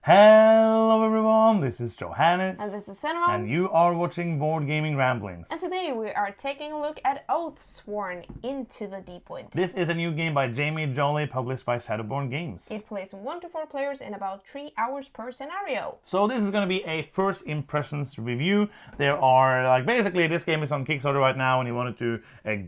Hello everyone, this is Johannes. And this is Cinema. And you are watching Board Gaming Ramblings. And today we are taking a look at Oathsworn Into the Deepwood. This is a new game by Jamie Jolie, published by Shadowborn Games. It plays 1 to 4 players in about 3 hours per scenario. So this is going to be a first impressions review. There are, basically this game is on Kickstarter right now and he wanted to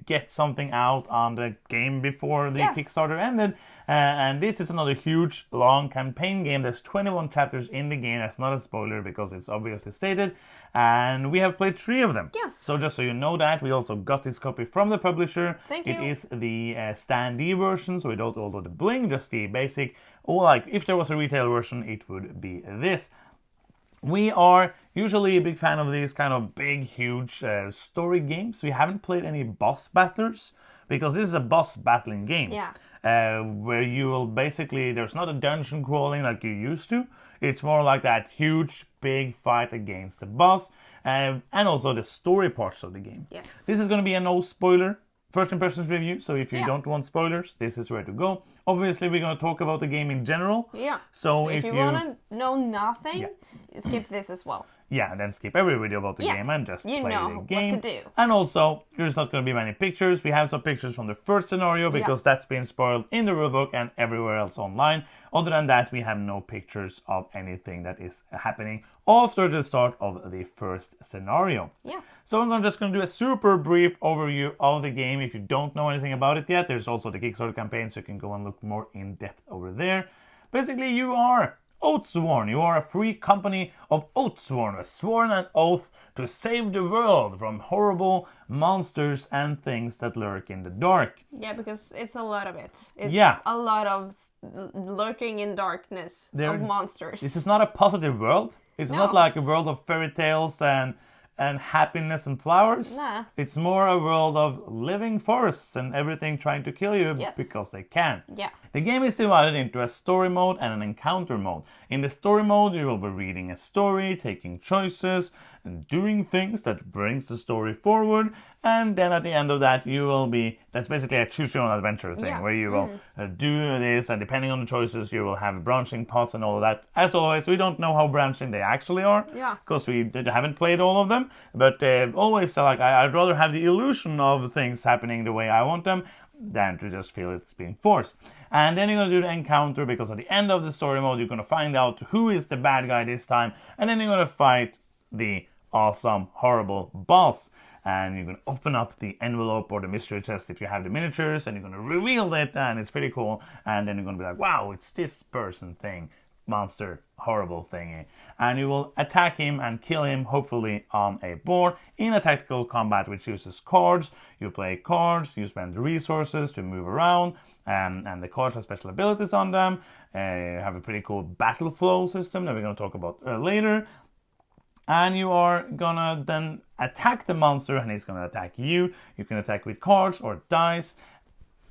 get something out on the game before the Kickstarter ended. And this is another huge, long campaign game. There's 21 chapters in the game. That's not a spoiler because it's obviously stated. And we have played 3 of them. Yes. So just so you know that, we also got this copy from the publisher. Thank you. It is the standee version, so without all of the bling, just the basic. Or if there was a retail version, it would be this. We are usually a big fan of these kind of big, huge story games. We haven't played any boss battlers because this is a boss battling game. Yeah. Where you will basically, there's not a dungeon crawling like you used to. It's more like that huge, big fight against the boss, and also the story parts of the game. Yes. This is going to be a no spoiler first impressions review, so if you don't want spoilers, this is where to go. Obviously, we're going to talk about the game in general. Yeah. So if you want to know nothing, skip this as well. Yeah, then skip every video about the game and just play the game. What to do. And also, there's not going to be many pictures. We have some pictures from the first scenario because that's been spoiled in the rulebook and everywhere else online. Other than that, we have no pictures of anything that is happening after the start of the first scenario. Yeah. So I'm just going to do a super brief overview of the game. If you don't know anything about it yet, there's also the Kickstarter campaign, so you can go and look more in depth over there. Basically, you are Oathsworn. You are a free company of Oathsworn, a sworn an oath to save the world from horrible monsters and things that lurk in the dark. Yeah, because it's a lot of it. It's a lot of lurking in darkness of monsters. This is not a positive world. It's not like a world of fairy tales and happiness and flowers. Nah. It's more a world of living forests and everything trying to kill you because they can. Yeah. The game is divided into a story mode and an encounter mode. In the story mode, you will be reading a story, taking choices, and doing things that brings the story forward. And then at the end of that, that's basically a choose-your-own-adventure thing, where you will do this, and depending on the choices, you will have branching paths and all of that. As always, we don't know how branching they actually are, because we haven't played all of them. But always, I'd rather have the illusion of things happening the way I want them than to just feel it's being forced. And then you're going to do the encounter, because at the end of the story mode, you're going to find out who is the bad guy this time, and then you're going to fight the awesome, horrible boss. And you're going to open up the envelope or the mystery chest if you have the miniatures, and you're going to reveal it, and it's pretty cool. And then you're going to be like, wow, it's this person thing, monster, horrible thingy. And you will attack him and kill him, hopefully on a board, in a tactical combat which uses cards. You play cards, you spend resources to move around, and the cards have special abilities on them. You have a pretty cool battle flow system that we're going to talk about later. And you are gonna then attack the monster and he's gonna attack you. You can attack with cards or dice.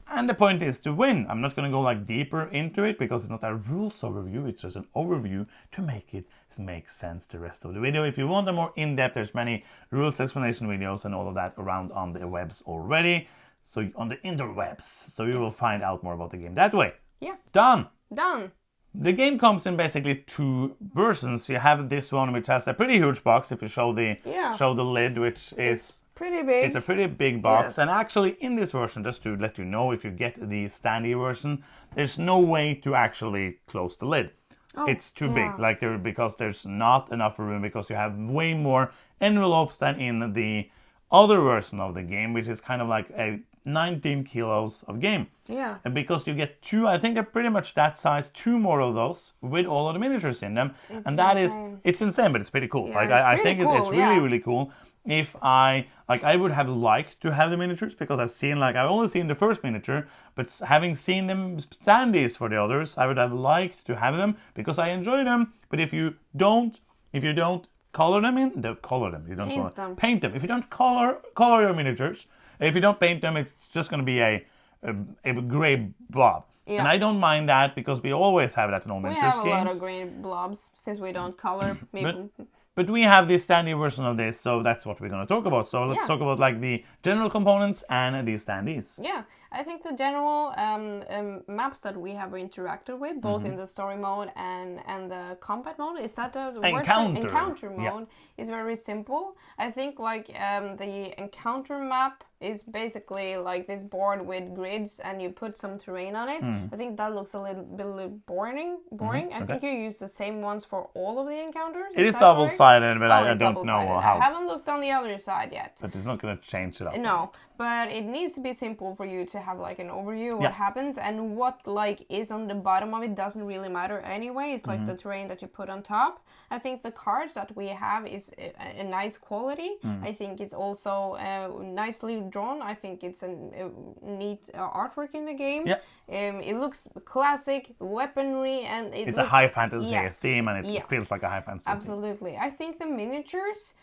And the point is to win. I'm not gonna go deeper into it because it's not a rules overview. It's just an overview to make it make sense the rest of the video. If you want a more in-depth, there's many rules explanation videos and all of that around on the webs already. So on the interwebs. So you will find out more about the game that way. Yeah. Done. The game comes in basically 2 versions. You have this one which has a pretty huge box if you show the lid, which is pretty big. It's a pretty big box. And actually in this version, just to let you know, if you get the standee version, there's no way to actually close the lid. It's too big, because there's not enough room, because you have way more envelopes than in the other version of the game, which is kind of like a 19 kilos of game. Yeah. And because you get 2, I think they're pretty much that size, 2 more of those with all of the miniatures in them. It's insane, but it's pretty cool. Yeah, I think it's really, really cool. If I would have liked to have the miniatures, because I've only seen the first miniature, but having seen them standees for the others, I would have liked to have them because I enjoy them. But if you don't color them in, paint them. If you don't color your miniatures, if you don't paint them, it's just going to be a gray blob. Yeah. And I don't mind that because we always have that in all miniatures games. We have a lot of green blobs since we don't color. But we have the standee version of this, so that's what we're going to talk about. So let's talk about like the general components and the standees. Yeah, I think the general maps that we have interacted with, both in the story mode and the combat mode, is that the encounter mode is very simple. I think like the encounter map is basically like this board with grids and you put some terrain on it. I think that looks a little bit boring. I think you use the same ones for all of the encounters. It is double-sided, but I don't know how. I haven't looked on the other side yet. But it's not going to change it up. No, but it needs to be simple for you to have like an overview of what happens, and what like is on the bottom of it doesn't really matter anyway. It's like the terrain that you put on top. I think the cards that we have is a nice quality. I think it's also nicely drawn. I think it's a neat artwork in the game. It looks classic weaponry, and it's a high fantasy theme, and it feels like a high fantasy absolutely theme. I think the miniatures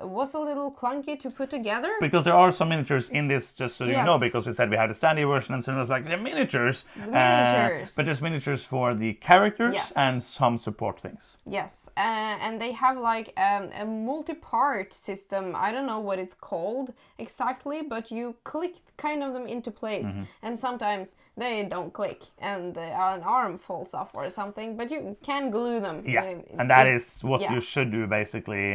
was a little clunky to put together, because there are some miniatures in this, just so you know, because we said we had a standee version, and so it was like the miniatures. But there's miniatures for the characters and some support things. Yes, and they have like a multi-part system. I don't know what it's called exactly, but you click kind of them into place, and sometimes they don't click, and an arm falls off or something, but you can glue them. And that is what you should do, basically,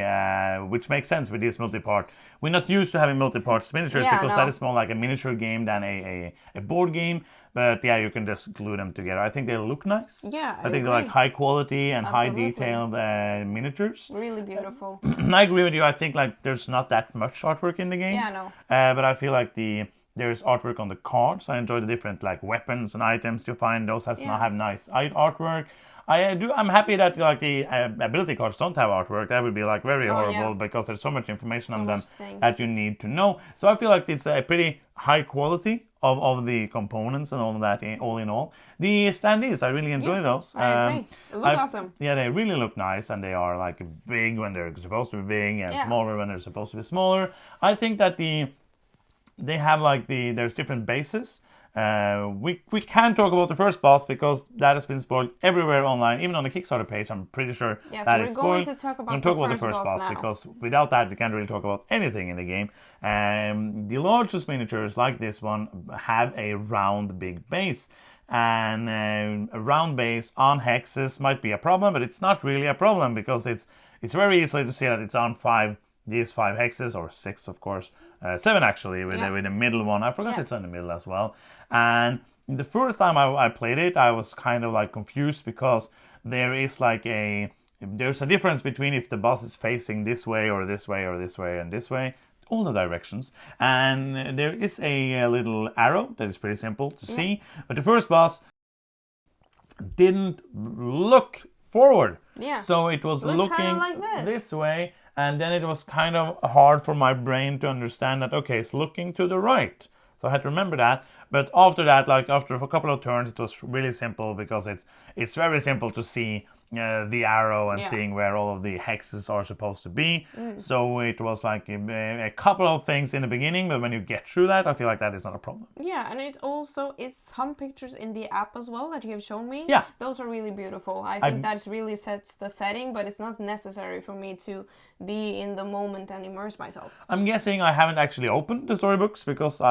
which makes sense with this multi-part. We're not used to having multi-part miniatures, because that is more like a miniature game than a board game. But you can just glue them together. I think they look nice. I think they're like high quality and high detailed miniatures. Really beautiful. I agree with you. I think like there's not that much artwork in the game. But I feel like there's artwork on the cards. I enjoy the different like weapons and items you find. Those have nice artwork. I'm happy that like the ability cards don't have artwork. That would be like very horrible, because there's so much information on them that you need to know. So I feel like it's a pretty high quality of the components and all of that, all in all. The standees, I really enjoy those. I agree. They look awesome. Yeah, they really look nice, and they are like big when they're supposed to be big, and smaller when they're supposed to be smaller. I think that they have like there's different bases. We can't talk about the first boss, because that has been spoiled everywhere online, even on the Kickstarter page. I'm pretty sure that is spoiled. We're going to talk about the first boss now, because without that we can't really talk about anything in the game. The largest miniatures like this one have a round big base, and a round base on hexes might be a problem, but it's not really a problem, because it's very easy to see that it's on these 5 hexes, or 6 of course, 7 actually, with the middle one. I forgot it's in the middle as well. And the first time I played it, I was kind of like confused, because there's a difference between if the boss is facing this way or this way or this way and this way, all the directions. And there is a little arrow that is pretty simple to see, but the first boss didn't look forward. So it was looking like this way. And then it was kind of hard for my brain to understand that, okay, it's looking to the right. So I had to remember that. But after that, like after a couple of turns, it was really simple, because it's very simple to see the arrow and seeing where all of the hexes are supposed to be. So it was like a couple of things in the beginning, but when you get through that, I feel like that is not a problem. And it also is some pictures in the app as well that you have shown me. Those are really beautiful. I think that really sets the setting, but it's not necessary for me to be in the moment and immerse myself. I'm guessing I haven't actually opened the storybooks, because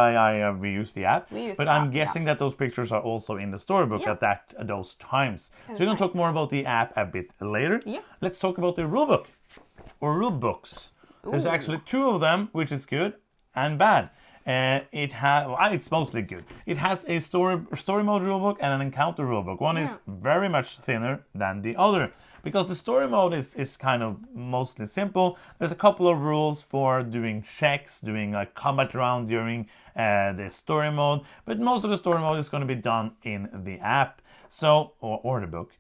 we use the app. But I'm guessing that those pictures are also in the storybook at those times. So we're going to talk more about the app a bit later. Let's talk about the rulebook, or rulebooks. There's actually 2 of them, which is good and bad. It's mostly good. It has a story mode rulebook and an encounter rulebook. One is very much thinner than the other, because the story mode is kind of mostly simple. There's a couple of rules for doing checks, doing like combat round during the story mode, but most of the story mode is going to be done in the app, or the book.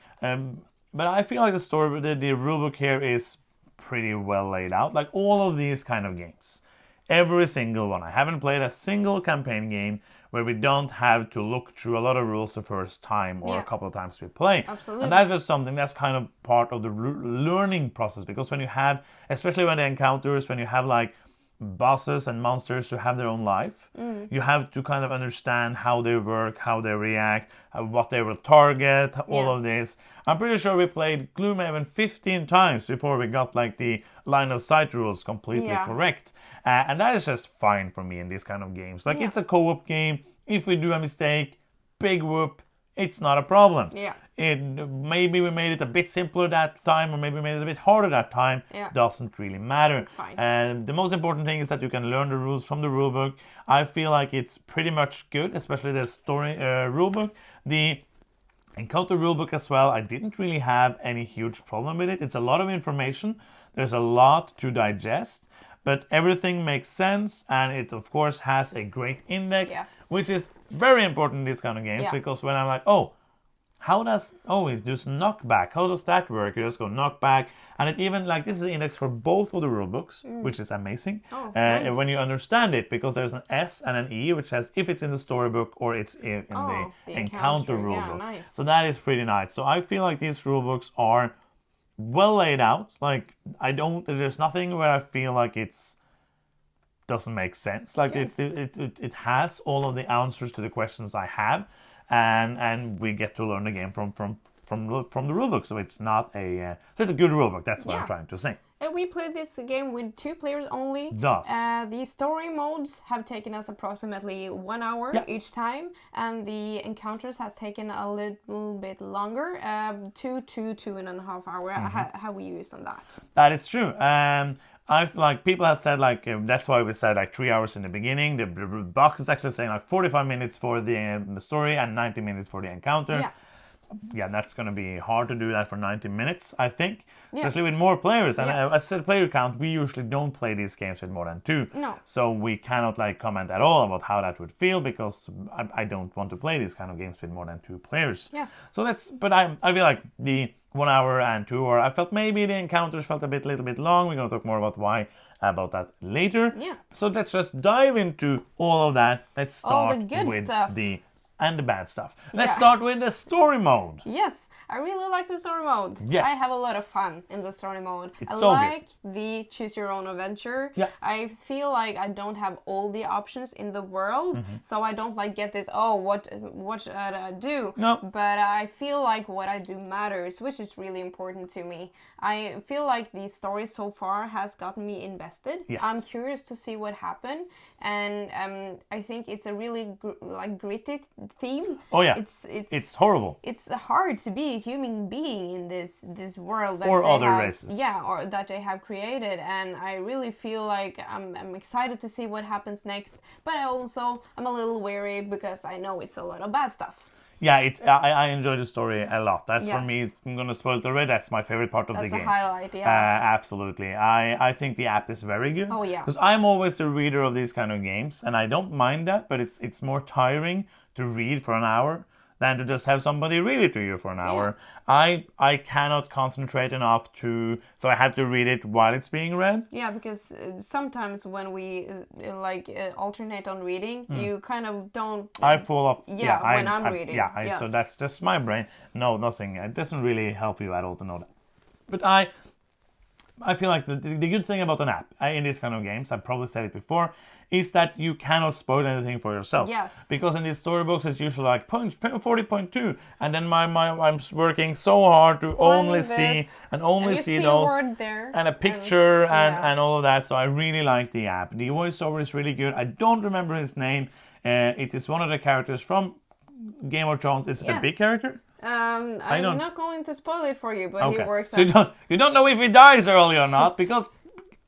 But I feel like the rulebook here is pretty well laid out, like all of these kind of games. Every single one. I haven't played a single campaign game where we don't have to look through a lot of rules the first time, or a couple of times we play. Absolutely. And that's just something that's kind of part of the learning process, because when you have, especially when the encounters, when you have like bosses and monsters to have their own life. You have to kind of understand how they work, how they react, what they will target, all of this. I'm pretty sure we played Gloomhaven 15 times before we got like the line of sight rules completely correct. And that is just fine for me in these kind of games. Like it's a co-op game. If we do a mistake, big whoop, it's not a problem. Maybe we made it a bit simpler that time, or maybe we made it a bit harder that time. Doesn't really matter. It's fine. And the most important thing is that you can learn the rules from the rulebook. I feel like it's pretty much good, especially the story rulebook. The encounter rulebook as well, I didn't really have any huge problem with it. It's a lot of information. There's a lot to digest. But everything makes sense, and it of course has a great index, which is very important in these kind of games, because when I'm like, it does knockback, how does that work? You just go knockback, and it even, like, this is an index for both of the rulebooks, which is amazing. Nice. When you understand it, because there's an S and an E, which says if it's in the storybook or it's in the encounter rulebook. Nice. So that is pretty nice. So I feel like these rulebooks are well laid out. Like, there's nothing where I feel like it's doesn't make sense. Like it has all of the answers to the questions I have, and we get to learn the game from the rulebook. So it's not so it's a good rulebook. That's what I'm trying to say. We played this game with 2 players only. The story modes have taken us approximately 1 hour each time, and the encounters has taken a little bit longer, 2.5 hours. How we used on that? That is true. I've like people have said like that's why we said like 3 hours in the beginning. The box is actually saying like 45 minutes for the story and 90 minutes for the encounter. Yeah, that's going to be hard to do that for 90 minutes, I think. Especially with more players. And as I said, player count, we usually don't play these games with more than 2. No. So we cannot like comment at all about how that would feel, because I don't want to play these kind of games with more than 2 players. So but I feel like the 1 hour and 2 hours, I felt maybe the encounters felt a little bit long. We're going to talk more about that later. So let's just dive into all of that. Let's start with the bad stuff. Let's start with the story mode. Yes, I really like the story mode. Yes. I have a lot of fun in the story mode. It's I so like the choose your own adventure. I feel like I don't have all the options in the world, so I don't like get this, what should I do? No. But I feel like what I do matters, which is really important to me. I feel like the story so far has gotten me invested. I'm curious to see what happened, and I think it's a really gritty theme. It's horrible. It's hard to be a human being in this world that or they other have, races. or that they have created, and I really feel like I'm excited to see what happens next. But I'm a little wary because I know it's a lot of bad stuff. I enjoy the story a lot. That's for me. I'm gonna spoil it already. That's my favorite part of the game. That's the highlight. Absolutely. I think the app is very good. Oh yeah. Because I'm always the reader of these kind of games, and I don't mind that. But it's more tiring to read for an hour than to just have somebody read it to you for an hour. I cannot concentrate enough so I have to read it while it's being read. Yeah, because sometimes when we alternate on reading, you kind of don't... I fall off. When I'm reading. So that's just my brain. No, nothing. It doesn't really help you at all to know that. But I feel like the good thing about an app in these kind of games, I've probably said it before, is that you cannot spoil anything for yourself. Yes. Because in these storybooks, it's usually like 40.2, and then I'm working so hard to only see those, word there, and a picture and all of that. So I really like the app. The voiceover is really good. I don't remember his name. It is one of the characters from Game of Thrones. Is it a big character? I'm not going to spoil it for you, but he works. So you don't know if he dies early or not, because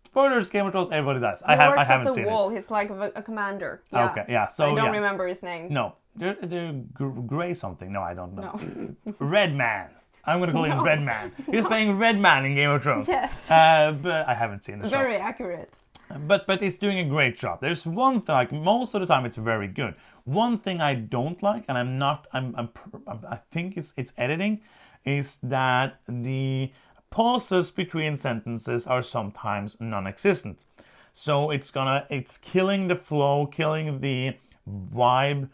spoilers, Game of Thrones, everybody dies. I haven't seen it. He works at the wall. He's like a commander. So I don't remember his name. No, they're Gray something. No, I don't know. No. Red Man. I'm going to call him Red Man. He's playing Red Man in Game of Thrones. Yes. But I haven't seen the show. Very accurate. But it's doing a great job. There's one thing, like most of the time it's very good. One thing I don't like, and I think it's editing, is that the pauses between sentences are sometimes non-existent. So it's killing the flow, killing the vibe,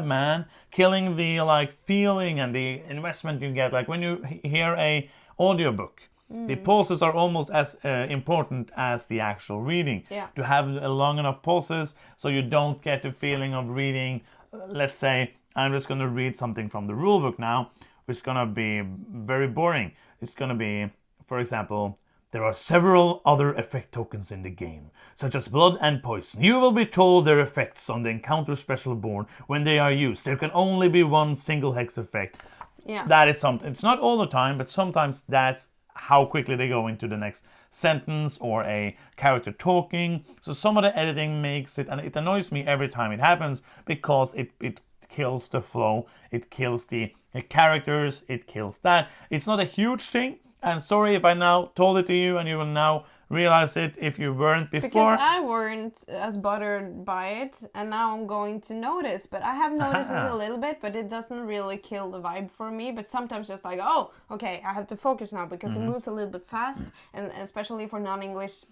man, killing the feeling and the investment you get. Like when you hear a audiobook, The pauses are almost as important as the actual reading. Yeah. To have long enough pauses so you don't get the feeling of reading. Let's say I'm just going to read something from the rulebook now, which is going to be very boring. It's going to be, for example, there are several other effect tokens in the game, such as blood and poison. You will be told their effects on the encounter special born when they are used. There can only be one single hex effect. Yeah. That is something. It's not all the time, but sometimes that's how quickly they go into the next sentence or a character talking. So some of the editing makes it, and it annoys me every time it happens because it kills the flow, it kills the characters, it kills that. It's not a huge thing. And sorry if I now told it to you and you will now realize it if you weren't before. Because I weren't as bothered by it, and now I'm going to notice. But I have noticed it a little bit, but it doesn't really kill the vibe for me. But sometimes just like, oh, okay, I have to focus now because it moves a little bit fast, and especially for non-English,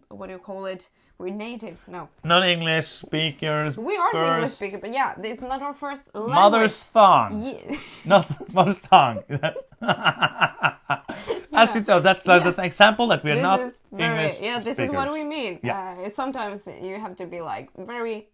what do you call it? We're natives, no. Non-English speakers. We are English speakers, but yeah, it's not our first language. Mother's tongue. Yeah. Not mother's tongue. That's just an example that we are not English. This speakers. is what we mean. Yeah. Sometimes you have to be like very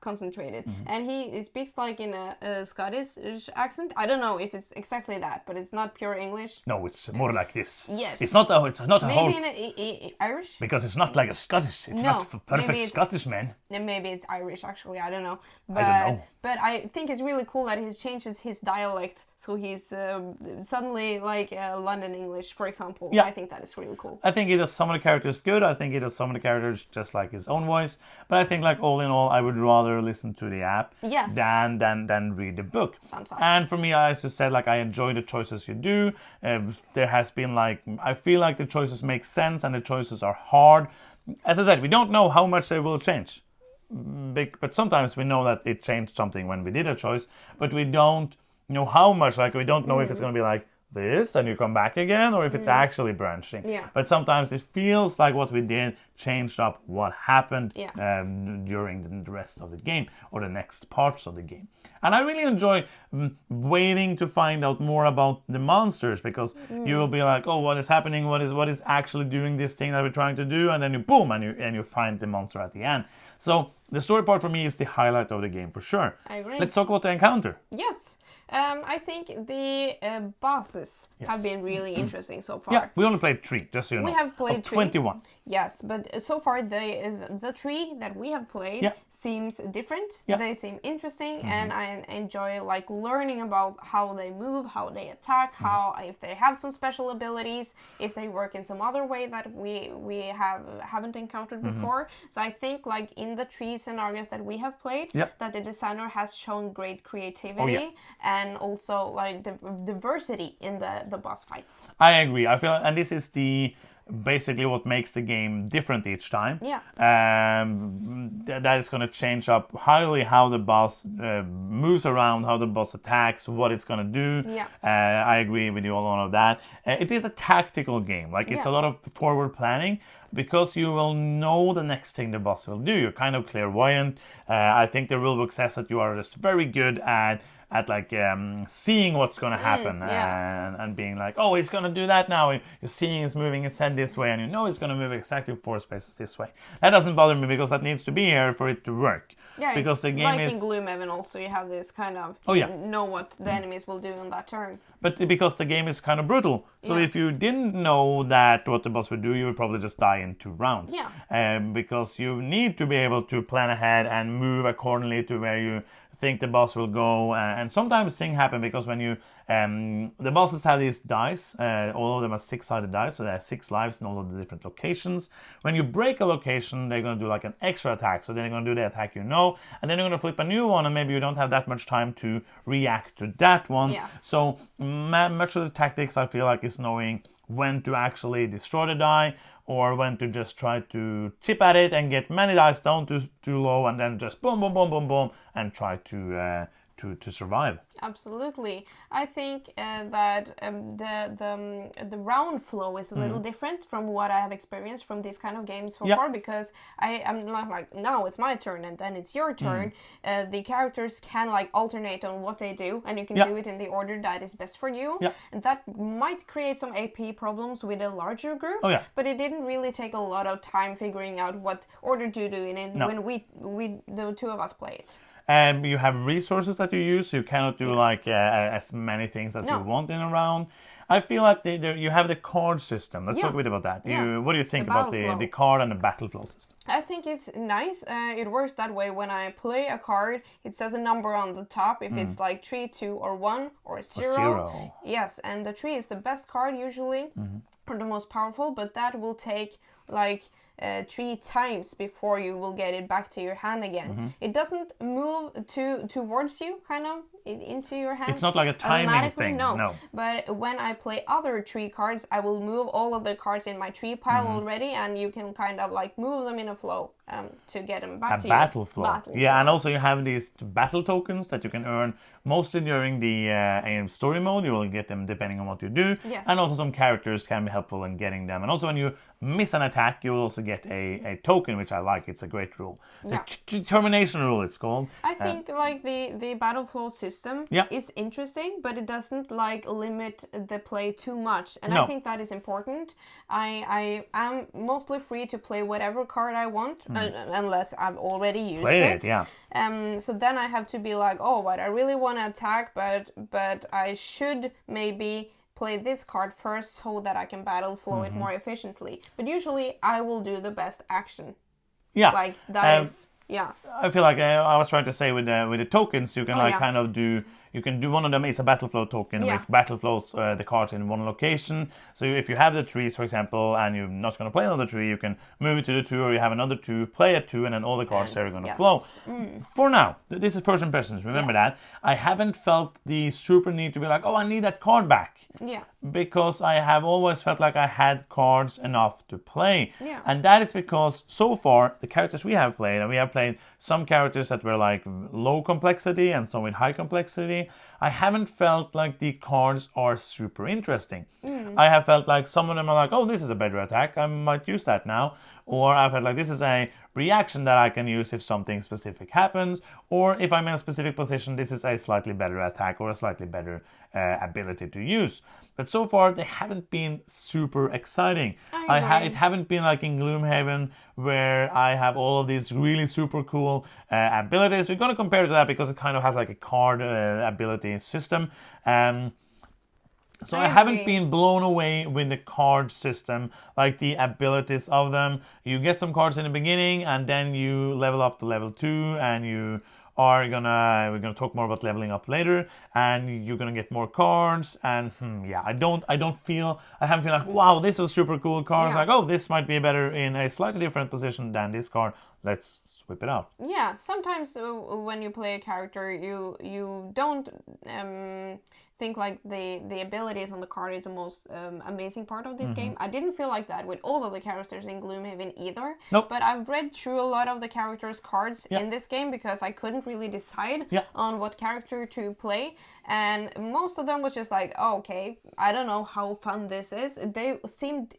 concentrated. And he speaks like in a Scottish accent. I don't know if it's exactly that, but it's not pure English. No, it's more like this. Yes. It's not a whole. Maybe in Irish. Because it's not like a Scottish. It's not perfect Scottish man. Maybe it's Irish actually. I don't know. But I don't know. But I think it's really cool that he changes his dialect, so he's suddenly like London English, for example. Yeah. I think that is really cool. I think he does some of the characters good. I think he does some of the characters just like his own voice. But I think, like, all in all, I would rather listen to the app Yes. than read the book. Thumbs up. And for me, as you said, like, I enjoy the choices you do. There has been like, I feel like the choices make sense and the choices are hard. As I said, we don't know how much they will change. But sometimes we know that it changed something when we did a choice, but we don't know how much. Like, we don't know if it's going to be like this and you come back again, or if it's actually branching. Yeah. But sometimes it feels like what we did changed up what happened during the rest of the game or the next parts of the game. And I really enjoy waiting to find out more about the monsters, because you will be like, oh, what is happening? What is actually doing this thing that we're trying to do? And then you boom, and you find the monster at the end. So the story part for me is the highlight of the game for sure. I agree. Let's talk about the encounter. Yes. I think the bosses have been really interesting so far. Yeah, we only played 3, just so you know. We have played 3. 21. Yes, but so far the 3 that we have played seems different. Yeah. They seem interesting, and I enjoy like learning about how they move, how they attack, how if they have some special abilities, if they work in some other way that we haven't encountered before. So I think like in the 3 scenarios that we have played, that the designer has shown great creativity and also like the diversity in the boss fights. I agree. I feel, and this is basically what makes the game different each time. Yeah. That is going to change up highly how the boss moves around, how the boss attacks, what it's going to do. Yeah. I agree with you on all of that. It is a tactical game. Like, it's a lot of forward planning, because you will know the next thing the boss will do. You're kind of clairvoyant. I think the rulebook says that you are just very good at like seeing what's going to happen and being like, oh, he's going to do that now. You're seeing he's moving his head this way, and you know he's going to move exactly 4 spaces this way. That doesn't bother me, because that needs to be here for it to work. Yeah, because it's the game like is in Gloomhaven also, you have this kind of, know what the enemies will do on that turn. But because the game is kind of brutal. So if you didn't know that what the boss would do, you would probably just die in 2 rounds. Yeah. Because you need to be able to plan ahead and move accordingly to where you think the boss will go, and sometimes things happen because when you the bosses have these dice, all of them are 6-sided dice, so there are 6 lives in all of the different locations. When you break a location, they're going to do like an extra attack, so then they're going to do the attack and then you're going to flip a new one, and maybe you don't have that much time to react to that one. So much of the tactics, I feel like, is knowing when to actually destroy the die, or when to just try to chip at it and get many dice down too low, and then just boom, boom, boom, boom, boom, and try to to survive. Absolutely. I think that the round flow is a little different from what I have experienced from these kind of games so far, because I am not like, now it's my turn and then it's your turn. The characters can like alternate on what they do, and you can do it in the order that is best for you. And that might create some AP problems with a larger group, but it didn't really take a lot of time figuring out what order to do it in when we the two of us play it. You have resources that you use. You cannot do like as many things as you want in a round. I feel like you have the card system. Let's talk a bit about that. What do you think about the card and the battle flow system? I think it's nice. It works that way. When I play a card, it says a number on the top. If it's like 3, 2, or 1, or 0. Or 0. Yes, and the 3 is the best card usually, or the most powerful, but that will take like 3 times before you will get it back to your hand again. It doesn't move towards you, kind of into your hand. It's not like a timing thing. No. But when I play other tree cards, I will move all of the cards in my tree pile already, and you can kind of like move them in a flow to get them back to you. Battle flow. And also you have these battle tokens that you can earn mostly during the story mode. You will get them depending on what you do. And also some characters can be helpful in getting them. And also when you miss an attack, you will also get a token, which I like. It's a great rule. The determination rule, it's called. I think like the battle flow system is interesting, but it doesn't like limit the play too much, and I think that is important. I am mostly free to play whatever card I want, unless I've already used it. So then I have to be like, oh, but I really want to attack, but I should maybe play this card first so that I can battle flow it more efficiently. But usually I will do the best action. Like that is. I feel like I was trying to say with the tokens, you can kind of do. You can do one of them is a battle flow token, which battle flows the cards in one location. So if you have the trees, for example, and you're not going to play another tree, you can move it to the 2, or you have another 2, play a 2, and then all the cards there are going to flow. For now, this is first impressions. Remember that. I haven't felt the super need to be like, oh, I need that card back. Because I have always felt like I had cards enough to play. And that is because so far, the characters we have played, and we have played some characters that were like low complexity and some with high complexity, I haven't felt like the cards are super interesting. I have felt like some of them are like, oh, this is a better attack, I might use that now. Or I felt like this is a reaction that I can use if something specific happens. Or if I'm in a specific position, this is a slightly better attack or a slightly better ability to use. But so far, they haven't been super exciting. It haven't been like in Gloomhaven, where I have all of these really super cool abilities. We're going to compare it to that because it kind of has like a card ability system. So I haven't been blown away with the card system, like the abilities of them. You get some cards in the beginning, and then you level up to level 2, and you are we're gonna talk more about leveling up later, and you're gonna get more cards. And I haven't been like, wow, this was super cool cards. Like, oh, this might be better in a slightly different position than this card. Let's whip it out. Yeah, sometimes when you play a character, you don't think like the abilities on the card is the most amazing part of this game. I didn't feel like that with all of the characters in Gloomhaven either. But I've read through a lot of the characters' cards in this game because I couldn't really decide on what character to play. And most of them was just like, oh, okay, I don't know how fun this is. They seemed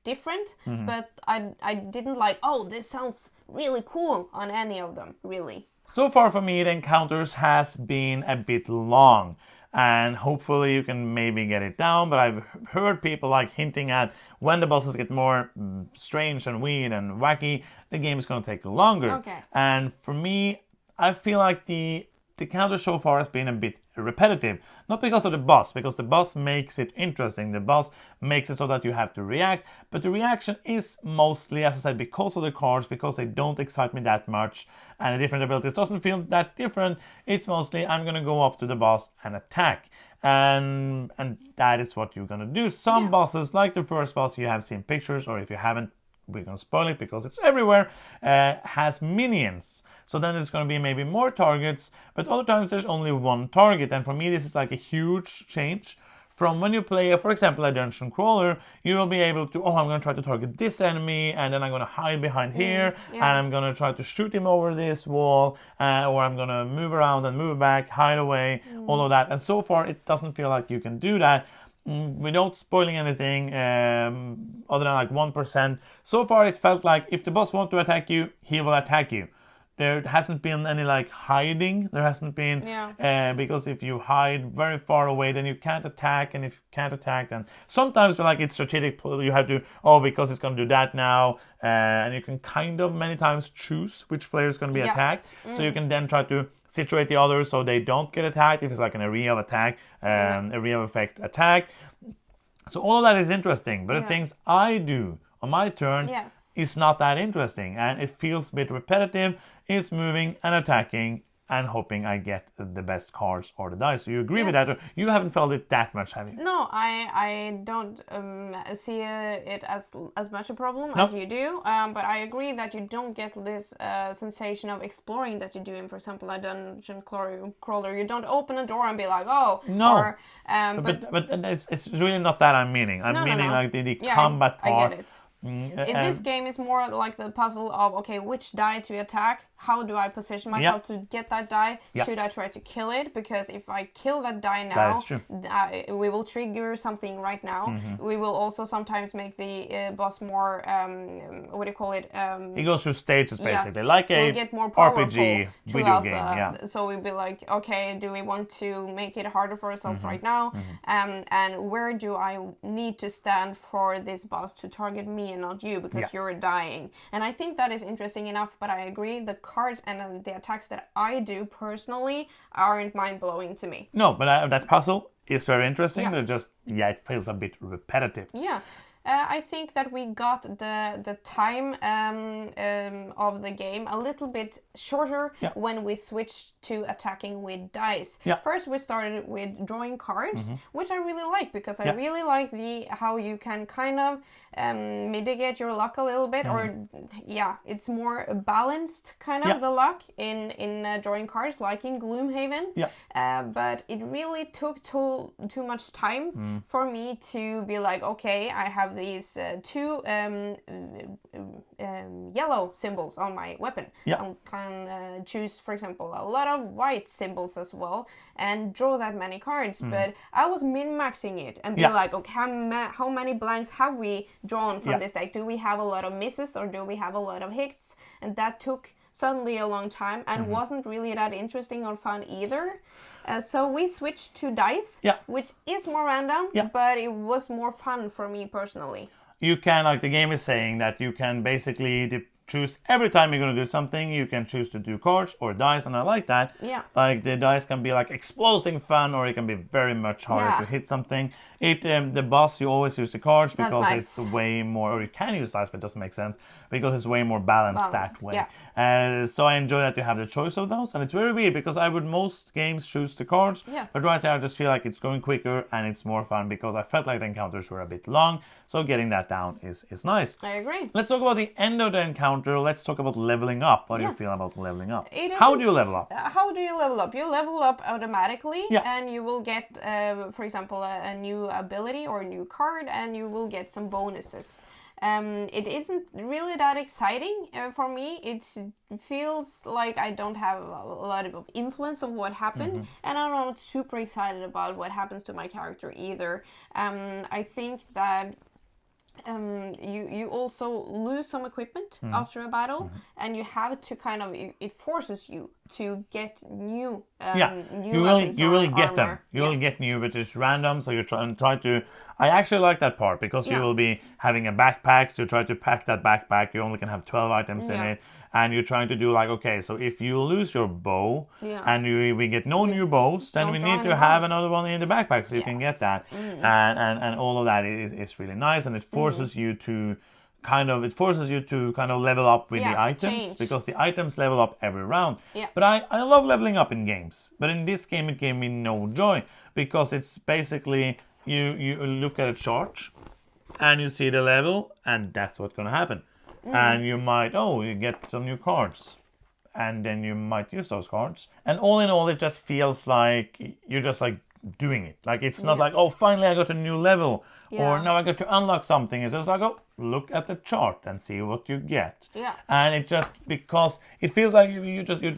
different, but I didn't like, oh, this sounds really cool on any of them, really. So far for me, the encounters has been a bit long. And hopefully you can maybe get it down, but I've heard people like hinting at when the bosses get more strange and weird and wacky, the game is going to take longer. And for me, I feel like the counter so far has been a bit repetitive. Not because of the boss, because the boss makes it interesting. The boss makes it so that you have to react, but the reaction is mostly, as I said, because of the cards, because they don't excite me that much, and the different abilities doesn't feel that different. It's mostly, I'm gonna go up to the boss and attack. And that is what you're gonna do. Some bosses, like the first boss you have seen pictures, or if you haven't, we're going to spoil it because it's everywhere, has minions. So then there's going to be maybe more targets, but other times there's only one target. And for me, this is like a huge change from when you play, for example, a dungeon crawler, you will be able to, I'm going to try to target this enemy, and then I'm going to hide behind here, and I'm going to try to shoot him over this wall, or I'm going to move around and move back, hide away, all of that. And so far, it doesn't feel like you can do that. Without spoiling anything, other than like 1%. So far, it felt like if the boss wants to attack you, he will attack you. There hasn't been any like hiding. There hasn't been because if you hide very far away, then you can't attack, and if you can't attack, then sometimes like it's strategic. You have to because it's going to do that now, and you can kind of many times choose which player is going to be attacked. So you can then try to situate the others so they don't get attacked. If it's like an area of attack, area of effect attack. So all of that is interesting, but the things I do on my turn is not that interesting, and it feels a bit repetitive. It's moving and attacking and hoping I get the best cards or the dice. Do you agree with that? Or you haven't felt it that much, have you? No, I don't see it as much a problem as you do. But I agree that you don't get this sensation of exploring that you do in, for example, a dungeon crawler. You don't open a door and be like, oh, no. Or, but it's really not that I'm meaning. I'm meaning like the combat part. I get it. In this game, it's more like the puzzle of, okay, which die to attack? How do I position myself to get that die? Should I try to kill it? Because if I kill that die now, we will trigger something right now. We will also sometimes make the boss more, what do you call it? It goes through stages, basically, like we'll a get more RPG video game. So we'll be like, okay, do we want to make it harder for ourselves right now? And where do I need to stand for this boss to target me and not you, because you're dying? And I think that is interesting enough, but I agree, the cards and the attacks that I do personally aren't mind-blowing to me. No, but that puzzle is very interesting, but it feels a bit repetitive. Yeah. I think that we got the time of the game a little bit shorter when we switched to attacking with dice. First, we started with drawing cards, which I really like, because I really like how you can kind of mitigate your luck a little bit, or it's more balanced kind of the luck in drawing cards, like in Gloomhaven. But it really took too much time for me to be like, okay, I have these two yellow symbols on my weapon. I can choose, for example, a lot of white symbols as well, and draw that many cards. But I was min-maxing it and be like, okay, how many blanks have we drawn from this deck? Do we have a lot of misses, or do we have a lot of hits? And that took suddenly a long time and wasn't really that interesting or fun either. So we switched to dice, which is more random, but it was more fun for me personally. You can, like the game is saying, that you can basically choose every time you're going to do something. You can choose to do cards or dice, and I like that. Like the dice can be like explosive fun, or it can be very much harder to hit something. The boss, you always use the cards because it's way more, or you can use dice, but it doesn't make sense because it's way more balanced that way. So I enjoy that you have the choice of those, and it's very weird because I would most games choose the cards, but right there I just feel like it's going quicker and it's more fun because I felt like the encounters were a bit long. So getting that down is nice. I agree. Let's talk about the end of the encounter. Let's talk about leveling up. What do you feel about leveling up? How do you level up? How do you level up? You level up automatically, and you will get, for example, a new ability or a new card, and you will get some bonuses. It isn't really that exciting for me. It feels like I don't have a lot of influence of what happened, and I'm not super excited about what happens to my character either. I think that you also lose some equipment after a battle, and you have to kind of, it forces you to get new you will get them. You will get new, but it's random, so you try to. I actually like that part because you will be having a backpack, so you try to pack that backpack. You only can have 12 items in it, and you're trying to do like, okay, so if you lose your bow and we get no new bows, then we need to have another one in the backpack so you can get that, and all of that is really nice, and it forces you to kind of level up with the items because the items level up every round. But I love leveling up in games, but in this game it gave me no joy because it's basically you look at a chart and you see the level, and that's what's going to happen. And you might you get some new cards, and then you might use those cards, and all in all it just feels like you're just like doing it. Like it's not like, oh, finally I got a new level, or now I got to unlock something. It's just like, oh, look at the chart and see what you get. Yeah. And it just, because it feels like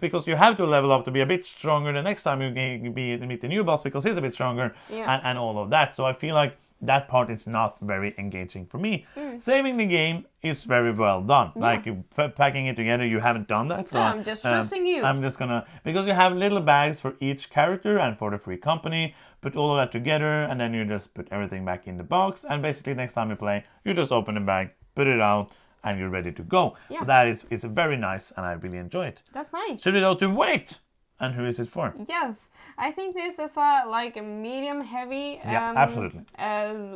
because you have to level up to be a bit stronger the next time you meet the new boss, because he's a bit stronger, and all of that. So I feel like that part is not very engaging for me. Saving the game is very well done. Like packing it together, you haven't done that. So I'm just trusting you. I'm just gonna, because you have little bags for each character and for the free company, put all of that together, and then you just put everything back in the box, and basically next time you play, you just open the bag, put it out, and you're ready to go. So that is very nice, and I really enjoy it. That's nice. Should we go to Wait? And who is it for? Yes, I think this is a medium heavy absolutely.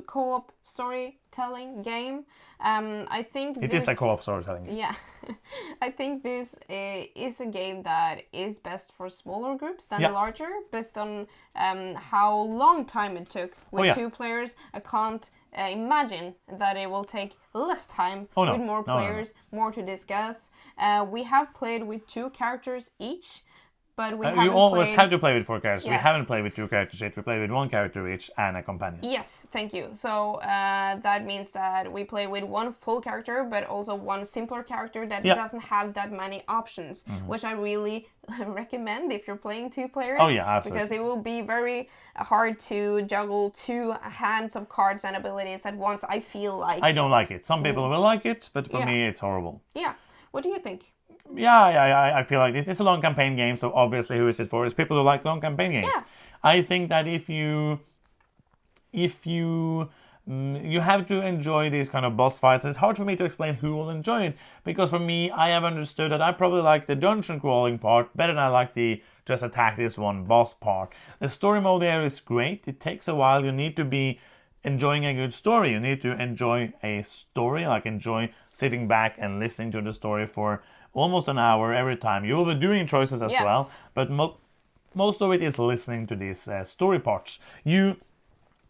Co-op storytelling game. I think it is a co-op storytelling. Yeah, I think this is a game that is best for smaller groups than larger, based on how long time it took with 2 players. I can't imagine that it will take less time with more players, more to discuss. We have played with 2 characters each. But you always have to play with 4 characters. We haven't played with 2 characters yet. We play with 1 character each and a companion. Yes, thank you. So that means that we play with 1 full character, but also 1 simpler character that doesn't have that many options, which I really recommend if you're playing 2 players. Oh yeah, absolutely. Because it will be very hard to juggle 2 hands of cards and abilities at once, I feel like. I don't like it. Some people will like it, but for me it's horrible. Yeah. What do you think? Yeah, I feel like it's a long campaign game, so obviously who is it for? It's people who like long campaign games. Yeah. I think that if you have to enjoy these kind of boss fights. It's hard for me to explain who will enjoy it, because for me, I have understood that I probably like the dungeon crawling part better than I like the just attack this one boss part. The story mode there is great. It takes a while. You need to be enjoying a good story. You need to enjoy a story, like enjoy sitting back and listening to the story for almost an hour every time. You will be doing choices as well, but most of it is listening to these story parts. You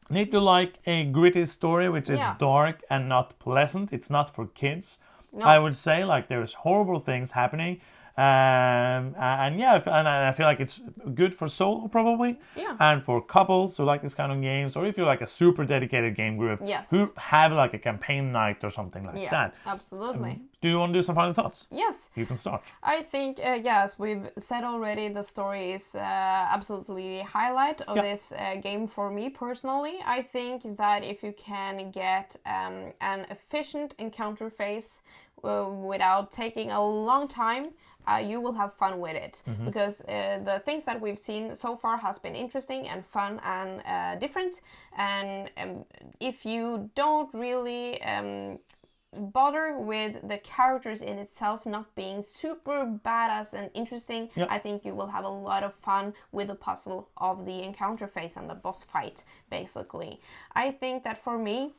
need to like a gritty story, which is dark and not pleasant. It's not for kids. No. I would say, like, there's horrible things happening. And I feel like it's good for solo probably, and for couples who like this kind of games, or if you're like a super dedicated game group who have like a campaign night or something like that. Absolutely. Do you want to do some final thoughts? Yes. You can start. I think, as we've said already, the story is absolutely the highlight of this game for me personally. I think that if you can get an efficient encounter phase without taking a long time, you will have fun with it, because the things that we've seen so far has been interesting and fun and different, and if you don't really bother with the characters in itself not being super badass and interesting, I think you will have a lot of fun with the puzzle of the encounter phase and the boss fight, basically. I think that for me,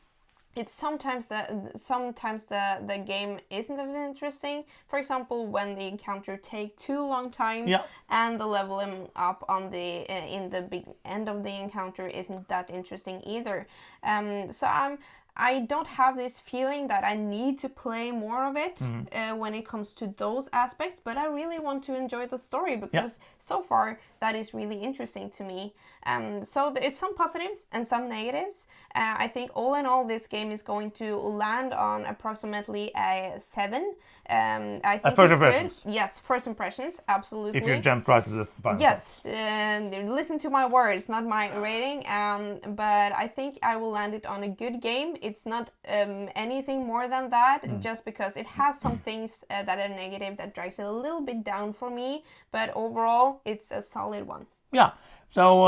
it's sometimes the game isn't that interesting. For example, when the encounter take too long time, and the leveling up on the in the big end of the encounter isn't that interesting either. So I don't have this feeling that I need to play more of it when it comes to those aspects, but I really want to enjoy the story, because so far that is really interesting to me. So there's some positives and some negatives. I think all in all, this game is going to land on approximately a 7. I think first it's impressions. Good. Yes, first impressions, absolutely. If you jump right to the final listen to my words, not my rating. But I think I will land it on a good game. It's not anything more than that, just because it has some things that are negative that drags it a little bit down for me. But overall, it's a solid one. Yeah. So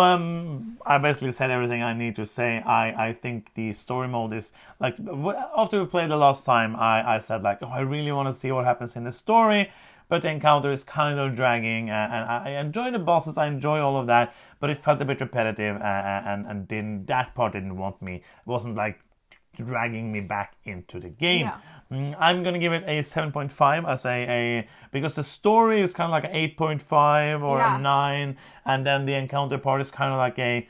I basically said everything I need to say. I think the story mode is like, after we played the last time, I said like, oh, I really want to see what happens in the story, but the encounter is kind of dragging, and I enjoy the bosses, I enjoy all of that, but it felt a bit repetitive, and that part didn't want me. It wasn't like dragging me back into the game. I'm gonna give it a 7.5 as a because the story is kind of like an 8.5 or a 9, and then the encounter part is kind of like a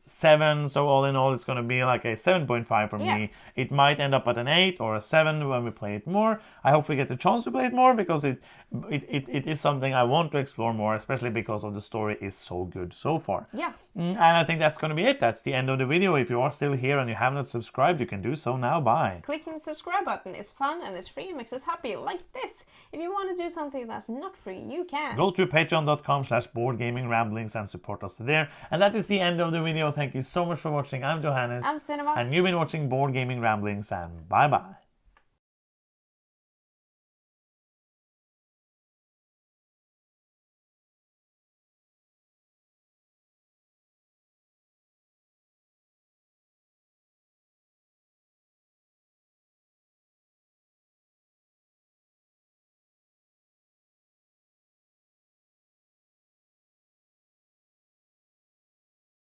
7, so all in all it's going to be like a 7.5 for me. It might end up at an 8 or a 7 when we play it more. I hope we get the chance to play it more, because it is something I want to explore more, especially because of the story is so good so far. And I think that's going to be it. That's the end of the video. If you are still here and you have not subscribed, you can do so now. Bye. Clicking the subscribe button is fun and it's free and makes us happy, like this. If you want to do something that's not free, you can go to patreon.com/boardgamingramblings and support us there. And that is the end of the video. Thank you so much for watching. I'm Johannes. I'm Cinema. And you've been watching Board Gaming Ramblings, and bye bye.